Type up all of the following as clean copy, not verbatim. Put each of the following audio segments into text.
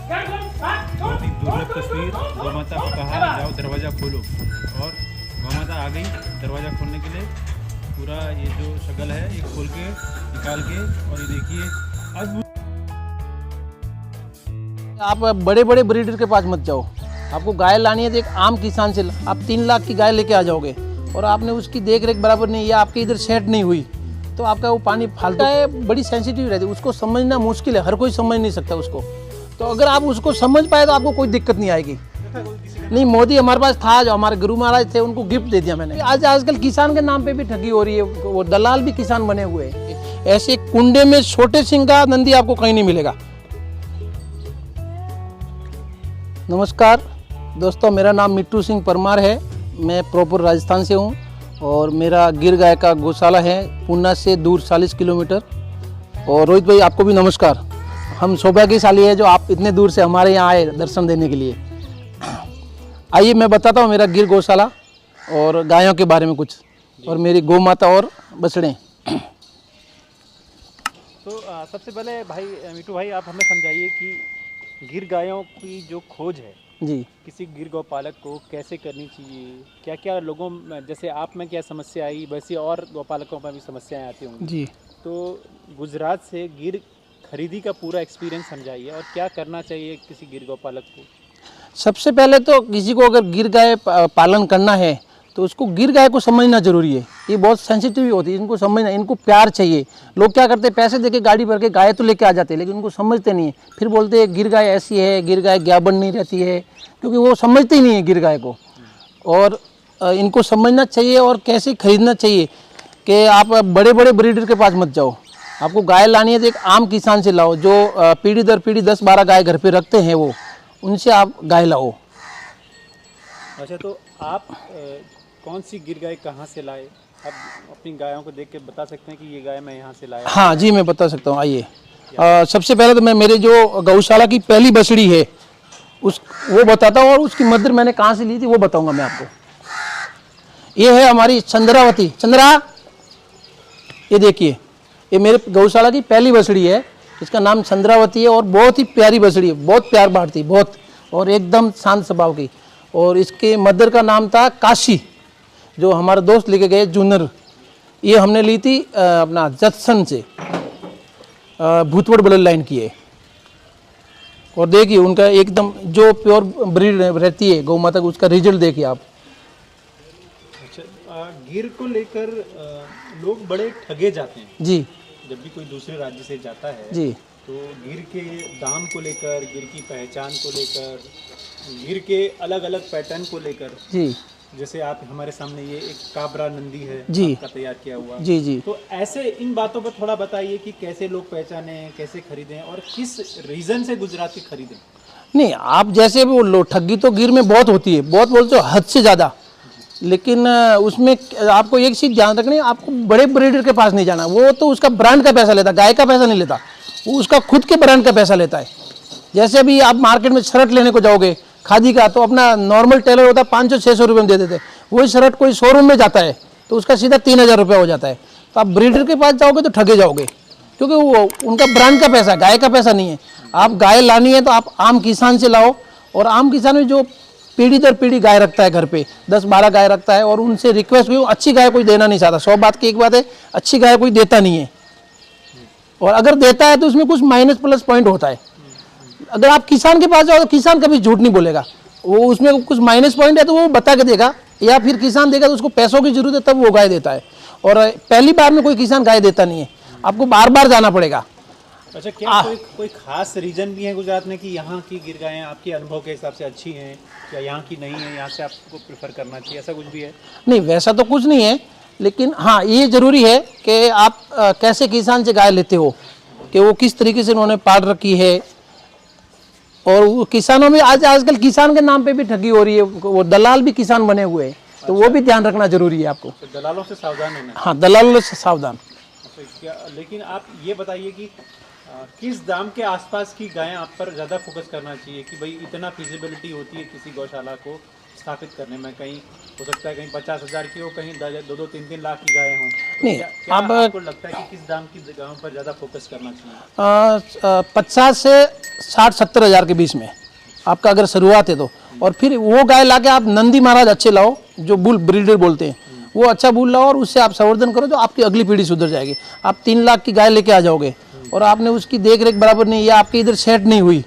बहुत ही दुर्लभ तस्वीर। गौ माता को कहा जाओ दरवाज़ा खोलो और गौ माता आ गई दरवाज़ा खोलने के लिए। पूरा ये जो शक्ल है ये खोल के निकाल के, और ये देखिए अद्भुत। आप बड़े बड़े ब्रीडर के पास मत जाओ। आपको गाय लानी है तो एक आम किसान से आप 3 लाख की गाय लेके आ जाओगे और आपने उसकी देख रेख बराबर नहीं, या आपकी इधर सेट नहीं हुई, तो आपका वो पानी फालतू है। बड़ी सेंसिटिव रहती है, उसको समझना मुश्किल है, हर कोई समझ नहीं सकता उसको। तो अगर आप उसको समझ पाए तो आपको कोई दिक्कत नहीं आएगी। नहीं, मोदी हमारे पास था, जो हमारे गुरु महाराज थे, उनको गिफ्ट दे दिया मैंने। आजकल किसान के नाम पे भी ठगी हो रही है, वो दलाल भी किसान बने हुए हैं। ऐसे कुंडे में छोटे सिंह का नंदी आपको कहीं नहीं मिलेगा। नमस्कार दोस्तों, मेरा नाम मिट्टू सिंह परमार है। मैं प्रॉपर राजस्थान से हूँ और मेरा गिर गाय का गौशाला है पूना से दूर 40 किलोमीटर। और रोहित भाई, आपको भी नमस्कार। हम सौभाग्यशाली है जो आप इतने दूर से हमारे यहाँ आए दर्शन देने के लिए। आइए मैं बताता हूँ मेरा गिर गौशाला और गायों के बारे में कुछ, और मेरी गौ माता और बछड़े। तो सबसे पहले भाई मिट्टू भाई, आप हमें समझाइए कि गिर गायों की जो खोज है जी, किसी गिर गौपालक को कैसे करनी चाहिए, क्या क्या लोगों में, जैसे आप में क्या समस्या आई वैसे और गौपालकों में भी समस्याएं आती होंगी जी। तो गुजरात से गिर खरीदी का पूरा एक्सपीरियंस समझाइए और क्या करना चाहिए किसी गिर गौपालक को। सबसे पहले तो किसी को अगर गिर गाय पालन करना है तो उसको गिर गाय को समझना जरूरी है। ये बहुत सेंसिटिव होती है, इनको समझना, इनको प्यार चाहिए। लोग क्या करते हैं, पैसे देके गाड़ी भर के गाय तो लेके आ जाते हैं, लेकिन उनको समझते नहीं है। फिर बोलते हैं गिर गाय ऐसी है, गिर गाय ग्याबन नहीं रहती है, क्योंकि वो समझते ही नहीं है गिर गाय को। और इनको समझना चाहिए और कैसे खरीदना चाहिए कि आप बड़े बड़े ब्रीडर के पास मत जाओ। आपको गाय लानी है तो एक आम किसान से लाओ, जो पीढ़ी दर पीढ़ी 10-12 गाय घर पे रखते हैं, वो उनसे आप गाय लाओ। अच्छा, तो आप कौन सी गिर गाय कहाँ से लाए? आप अपनी गायों को देख के बता सकते हैं कि ये गाय मैं यहाँ से लाया? हाँ जी, मैं बता सकता हूँ। आइए, सबसे पहले तो मैं मेरे जो गौशाला की पहली बछड़ी है वो बताता हूँ, और उसकी मदर मैंने कहाँ से ली थी वो बताऊंगा मैं आपको। ये है हमारी चंद्रावती। चंद्रा, ये देखिए, ये मेरे गौशाला की पहली बछड़ी है। इसका नाम चंद्रावती है और बहुत ही प्यारी बछड़ी है, बहुत प्यार बांटती, बहुत, और एकदम शांत स्वभाव की। और इसके मदर का नाम था काशी, जो हमारे दोस्त लेके गए जूनर। ये हमने ली थी अपना जत्सन से, भूतवड़ ब्लड लाइन की है। और देखिए उनका एकदम जो प्योर ब्रीड रहती है गौ माता को, उसका रिजल्ट देखिए आप। अच्छा, गिर को लेकर लोग बड़े ठगे जाते हैं जी, जब भी कोई दूसरे राज्य से जाता है जी, तो गिर के दाम को लेकर, गिर की पहचान को लेकर, गिर के अलग अलग पैटर्न को लेकर, जी, जैसे आप हमारे सामने ये एक काबरा नंदी है जी, आपका तैयार किया हुआ, जी, जी। तो ऐसे इन बातों पर थोड़ा बताइए कि कैसे लोग पहचाने, कैसे खरीदें और किस रीजन से गुजराती खरीदें। नहीं, आप जैसे भी लो, ठगी तो गिर में बहुत होती है, बहुत बोलते हो हद से ज़्यादा। लेकिन उसमें आपको एक चीज़ ध्यान रखनी है, आपको बड़े ब्रीडर के पास नहीं जाना। वो तो उसका ब्रांड का पैसा लेता, गाय का पैसा नहीं लेता, वो उसका खुद के ब्रांड का पैसा लेता है। जैसे अभी आप मार्केट में शर्ट लेने को जाओगे खादी का, तो अपना नॉर्मल टेलर होता है 500-600 रुपये में दे देते। वही शर्ट कोई शोरूम में जाता है तो उसका सीधा 3000 रुपये हो जाता है। तो आप ब्रीडर के पास जाओगे तो ठगे जाओगे, क्योंकि वो उनका ब्रांड का पैसा, गाय का पैसा नहीं है। आप गाय लानी है तो आप आम किसान से लाओ, और आम किसान में जो पीढ़ी दर पीढ़ी गाय रखता है, घर पे 10-12 गाय रखता है, और उनसे रिक्वेस्ट हुई, अच्छी गाय कोई देना नहीं चाहता। 100 बात की एक बात है, अच्छी गाय कोई देता नहीं है, और अगर देता है तो उसमें कुछ माइनस प्लस पॉइंट होता है। अगर आप किसान के पास जाओ तो किसान कभी झूठ नहीं बोलेगा, वो उसमें कुछ माइनस पॉइंट है तो वो बता के देगा, या फिर किसान देगा तो उसको पैसों की जरूरत है तब वो गाय देता है। और पहली बार में कोई किसान गाय देता नहीं है, आपको बार बार जाना पड़ेगा। अच्छा, क्या कोई खास रीजन भी है गुजरात में कि यहाँ की गिर गायें आपके अनुभव के हिसाब से अच्छी हैं, या यहाँ की नहीं है, यहाँ से आपको प्रेफर करना चाहिए, ऐसा कुछ भी है? नहीं, वैसा तो कुछ नहीं है, लेकिन हाँ ये जरूरी है कि आप कैसे किसान से गाय लेते हो, कि वो किस तरीके से उन्होंने पाल रखी है। और वो किसानों में आजकल किसान के नाम पे भी ठगी हो रही है, वो दलाल भी किसान बने हुए हैं, तो वो भी ध्यान रखना जरूरी है आपको। तो दलालों से सावधान रहना। हाँ, दलालों से सावधान। अच्छा, क्या, लेकिन आप ये बताइए कि किस दाम के आसपास की गायें आप पर ज़्यादा फोकस करना चाहिए कि भाई इतना फिजिबिलिटी होती है किसी गौशाला को स्थापित करने में? कहीं हो सकता है कहीं 50,000 की हो, कहीं 2-2, 3-3 लाख की गायें हों। नहीं, क्या अब आपको लगता है कि किस दाम की गायों पर ज़्यादा फोकस करना चाहिए? 50 से 60-70 हज़ार के बीच में आपका अगर शुरुआत है तो। और फिर वो गाय ला के आप नंदी महाराज अच्छे लाओ, जो बुल ब्रीडर बोलते हैं, वो अच्छा बुल लाओ और उससे आप संवर्धन करो, तो आपकी अगली पीढ़ी सुधर जाएगी। आप 3 लाख की गाय लेके आ जाओगे और आपने उसकी देख रेख बराबर नहीं, या आपके इधर सेट नहीं हुई,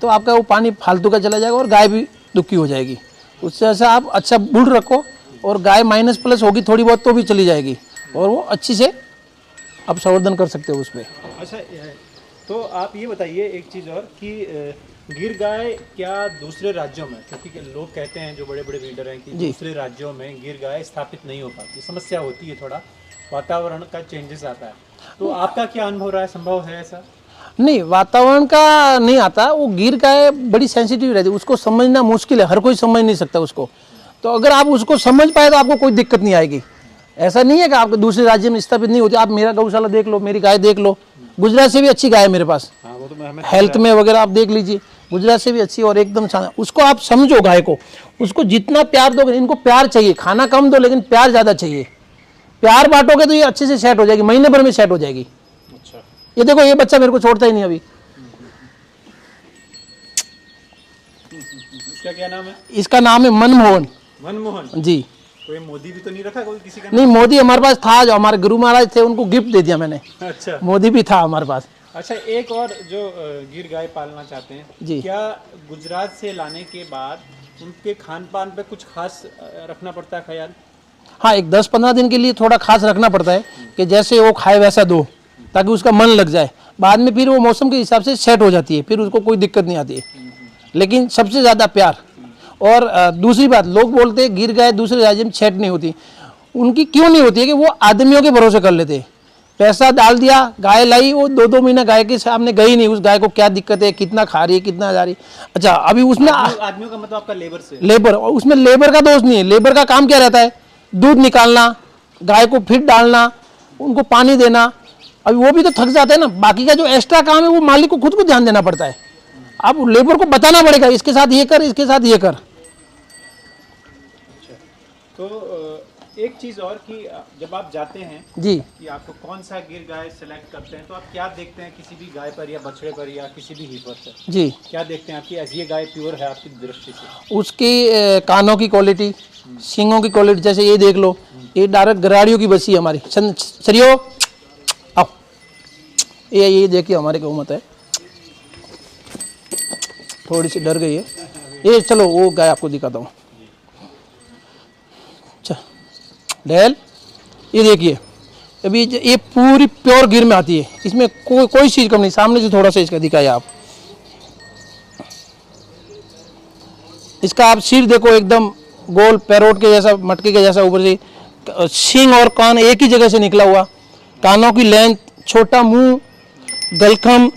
तो आपका वो पानी फालतू का चला जाएगा और गाय भी दुखी हो जाएगी। उससे ऐसा आप अच्छा बुल रखो और गाय माइनस प्लस होगी थोड़ी बहुत तो भी चली जाएगी, और वो अच्छी से आप संवर्धन कर सकते हो उस पर। अच्छा, तो आप ये बताइए एक चीज़ और कि गिर गाय क्या दूसरे राज्यों में, क्योंकि लोग कहते हैं जो बड़े बड़े ब्रीडर हैं कि दूसरे राज्यों में गिर गाय स्थापित नहीं हो पाती, समस्या होती है, थोड़ा वातावरण का चेंजेस आता है, तो आपका क्या अनुभव रहा है? संभव है ऐसा? नहीं, वातावरण का नहीं आता। वो गिर गाय बड़ी सेंसिटिव रहती है, उसको समझना मुश्किल है, हर कोई समझ नहीं सकता उसको। तो अगर आप उसको समझ पाए तो आपको कोई दिक्कत नहीं आएगी। ऐसा नहीं है कि आपको दूसरे राज्य में स्थापित नहीं होती। आप मेरा गौशाला देख लो, मेरी गाय देख लो, गुजरात से भी अच्छी गाय है मेरे पास। हाँ, वो तो मैं हेल्थ में वगैरह आप देख लीजिए, गुजरात से भी अच्छी और एकदम शानदार। उसको आप समझो गाय को, उसको जितना प्यार दोगे, इनको प्यार चाहिए, खाना कम दो लेकिन प्यार ज़्यादा चाहिए। प्यार बांटोगे तो ये अच्छे से सेट हो जाएगी, महीने भर में सेट हो जाएगी। अच्छा, ये देखो, ये बच्चा मेरे को छोड़ता ही नहीं अभी। इसका क्या नाम है? इसका नाम है मनमोहन। मनमोहन जी। कोई मोदी भी तो नहीं रखा कोई किसी का? नहीं, मोदी हमारे पास था, जो हमारे गुरु महाराज थे उनको गिफ्ट दे दिया मैंने। अच्छा, मोदी भी था हमारे पास। अच्छा, एक और जो गिर गाय पालना चाहते हैं जी। क्या गुजरात से लाने के बाद उनके खान पान पे कुछ खास रखना पड़ता है ख्याल? हाँ, एक 10-15 दिन के लिए थोड़ा खास रखना पड़ता है कि जैसे वो खाए वैसा दो, ताकि उसका मन लग जाए। बाद में फिर वो मौसम के हिसाब से सेट हो जाती है, फिर उसको कोई दिक्कत नहीं आती है। लेकिन सबसे ज़्यादा प्यार। और दूसरी बात, लोग बोलते हैं गिर गाय दूसरे राज्य में सेट नहीं होती। उनकी क्यों नहीं होती है कि वो आदमियों के भरोसे कर लेते हैं। पैसा डाल दिया, गाय लाई, वो 2-2 महीना गाय के सामने गई नहीं, उस गाय को क्या दिक्कत है, कितना खा रही है, कितना जा रही है। अच्छा, अभी उसमें आदमियों का मतलब आपका लेबर से? लेबर, और उसमें लेबर का दोष नहीं है। लेबर का काम क्या रहता है? दूध निकालना, गाय को फिट डालना, उनको पानी देना। अभी वो भी तो थक जाते हैं ना। बाकी का जो एक्स्ट्रा काम है वो मालिक को खुद को ध्यान देना पड़ता है। अब लेबर को बताना पड़ेगा इसके साथ ये कर, इसके साथ ये कर। तो एक चीज़ और कि जब आप जाते हैं जी कि आपको कौन सा गिर गाय सेलेक्ट करते हैं, तो आप क्या देखते हैं किसी भी गाय पर या बछड़े पर या किसी भी हीपर पर? जी, क्या देखते हैं आपकी ये गाय प्योर है आपकी दृष्टि से? उसकी कानों की क्वालिटी, सींगों की क्वालिटी। जैसे ये देख लो, ये डायरेक्ट गराड़ियों की बसी है हमारी। सरियो आओ, ये देखिए हमारे को मत है, थोड़ी सी डर गई है ये। चलो वो गाय आपको दिखाता हूँ। डेल, ये देखिए, अभी ये पूरी प्योर गिर में आती है, इसमें कोई चीज़ कम नहीं। सामने से थोड़ा सा इसका दिखाइए आप। इसका आप सिर देखो, एकदम गोल पैरोट के जैसा, मटके के जैसा, ऊपर से सींग और कान एक ही जगह से निकला हुआ। कानों की लेंथ, छोटा मुंह, गलखम,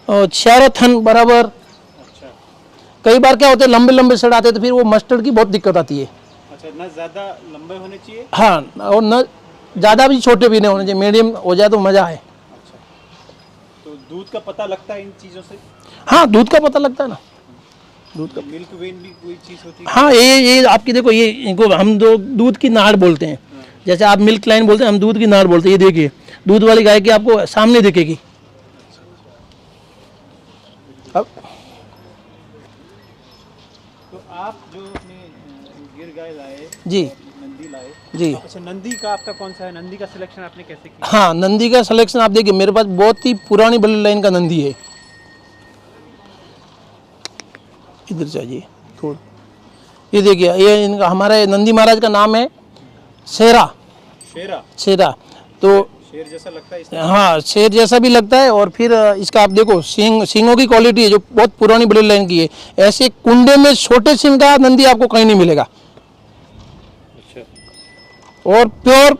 चारों थन बराबर। कई बार क्या होते हैं, लंबे लंबे सड़ आते हैं, तो फिर वो मस्टर्ड की बहुत दिक्कत आती है। अच्छा, ना ज़्यादा लंबे होने चाहिए? हाँ, और न ज़्यादा भी छोटे भी नहीं होने चाहिए, मीडियम हो जाए तो मज़ा है। अच्छा, तो दूध का पता लगता है इन चीज़ों से? हाँ, दूध का पता लगता है ना, दूध का। मिल्क वेन भी कोई चीज़ होती है? हाँ, ये आपकी देखो, ये इनको हम दो दूध की नाड़ बोलते हैं। जैसे आप मिल्क लाइन बोलते हैं, हम दूध की नाड़ बोलते हैं। ये देखिए, दूध वाली गाय की आपको सामने दिखेगी। अब तो आप जो अपने गिर गाय लाए जी नंदी लाए जी। अच्छा, नंदी का आपका कौन सा है? नंदी का सिलेक्शन आपने कैसे किया? हाँ, नंदी का सिलेक्शन आप देखिए, मेरे पास बहुत ही पुरानी ब्लड लाइन का नंदी है। इधर जाइए थोड़ा, ये देखिए, ये इनका, हमारे नंदी महाराज का नाम है शेरा। शेरा? शेरा तो शेर जैसा लगता है इसमें? हाँ, शेर जैसा भी लगता है। और फिर इसका आप देखो, सींगों की क्वालिटी है जो बहुत पुरानी ब्लड लाइन की है। ऐसे कुंडे में छोटे सींग का नंदी आपको कहीं नहीं मिलेगा। अच्छा, और प्योर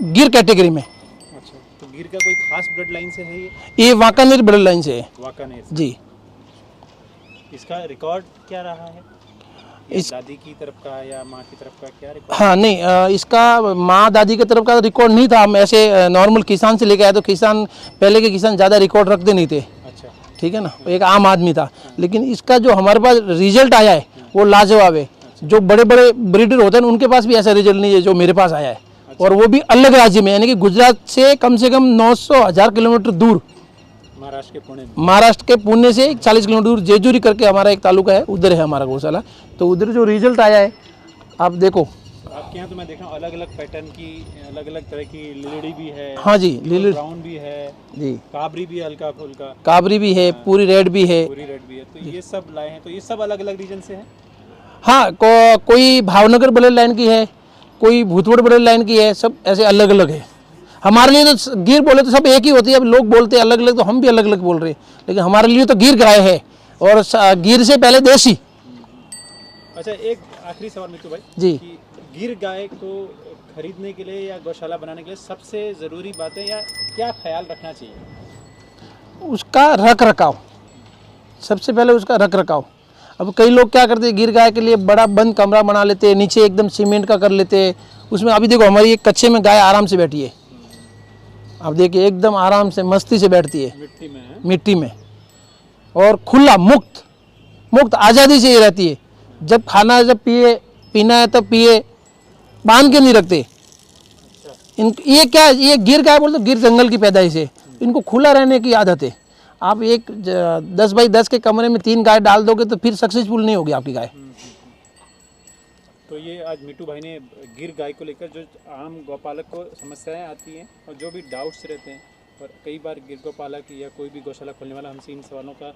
गिर कैटेगरी में। अच्छा, तो गिर का कोई खास ब्लड लाइन से है ये? ये वाकानेर ब्लड लाइन से है। वाकानेर से? जी। इसका रिकॉर्ड क्या रहा है? इस दादी की तरफ का या माँ की तरफ का क्या रिकॉर्ड? हाँ, नहीं, इसका माँ दादी की तरफ का रिकॉर्ड नहीं था। हम ऐसे नॉर्मल किसान से लेके आए, तो किसान, पहले के किसान ज़्यादा रिकॉर्ड रखते नहीं थे। अच्छा, ठीक है ना, एक आम आदमी था। लेकिन इसका जो हमारे पास रिजल्ट आया है वो लाजवाब है। जो बड़े बड़े ब्रीडर होते हैं उनके पास भी ऐसा रिजल्ट नहीं है जो मेरे पास आया है। और वो भी अलग राज्य में, यानी कि गुजरात से कम 900,000 किलोमीटर दूर, महाराष्ट्र के पुणे से 40 किलोमीटर दूर जेजुरी करके हमारा एक तालुका है, उधर है हमारा गौशाला। तो उधर जो रिजल्ट आया है आप देखो। आपके यहाँ तो मैं देख रहा हूँ अलग अलग पैटर्न की, अलग अलग तरह की लिलड़ी भी है। हाँ जी, लिलड़ी ब्राउन भी है जी, काबरी भी है, हल्का फुल्का काबरी भी है, पूरी रेड भी है। पूरी रेड भी है। तो ये सब लाए हैं, तो ये सब अलग अलग रीजन से हैं। हाँ, कोई भावनगर ब्लड लाइन की है, कोई भूतवड़ ब्लड लाइन की है, सब ऐसे अलग अलग है। हमारे लिए तो गिर बोले तो सब एक ही होती है। अब लोग बोलते हैं अलग अलग, तो हम भी अलग अलग बोल रहे हैं, लेकिन हमारे लिए तो गिर गाय है और गिर से पहले देसी। अच्छा, एक आखिरी सवाल मित्तू भाई जी, कि गिर गाय को खरीदने के लिए या गौशाला बनाने के लिए सबसे ज़रूरी बातें या क्या ख्याल रखना चाहिए? उसका रख रखाव, सबसे पहले उसका रख रखाव। अब कई लोग क्या करते हैं, गिर गाय के लिए बड़ा बंद कमरा बना लेते हैं, नीचे एकदम सीमेंट का कर लेते हैं। उसमें अभी देखो हमारी एक कच्चे में गाय आराम से बैठी है, आप देखिए एकदम आराम से मस्ती से बैठती है मिट्टी में, और खुला मुक्त आज़ादी से ये रहती है। जब खाना है, जब पीना है तब पिए, बांध के नहीं रखते। ये क्या, ये गिर गाय बोलते, गिर जंगल की पैदाइश है, इनको खुला रहने की आदत है। आप एक 10 बाई 10 के कमरे में 3 गाय डाल दोगे तो फिर सक्सेसफुल नहीं होगी आपकी गाय। तो ये आज मिट्टू भाई ने गिर गाय को लेकर जो आम गौपालक को समस्याएं आती हैं और जो भी डाउट्स रहते हैं, और कई बार गिर गौपालक या कोई भी गौशाला खोलने वाला हमसे इन सवालों का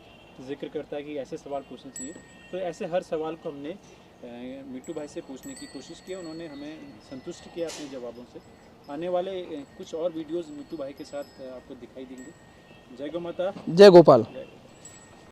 जिक्र करता है कि ऐसे सवाल पूछने चाहिए। तो ऐसे हर सवाल को हमने मिट्टू भाई से पूछने की कोशिश की, उन्होंने हमें संतुष्ट किया अपने जवाबों से। आने वाले कुछ और वीडियोज़ मिट्टू भाई के साथ आपको दिखाई देंगे। जय गौ माता, जय गोपाल।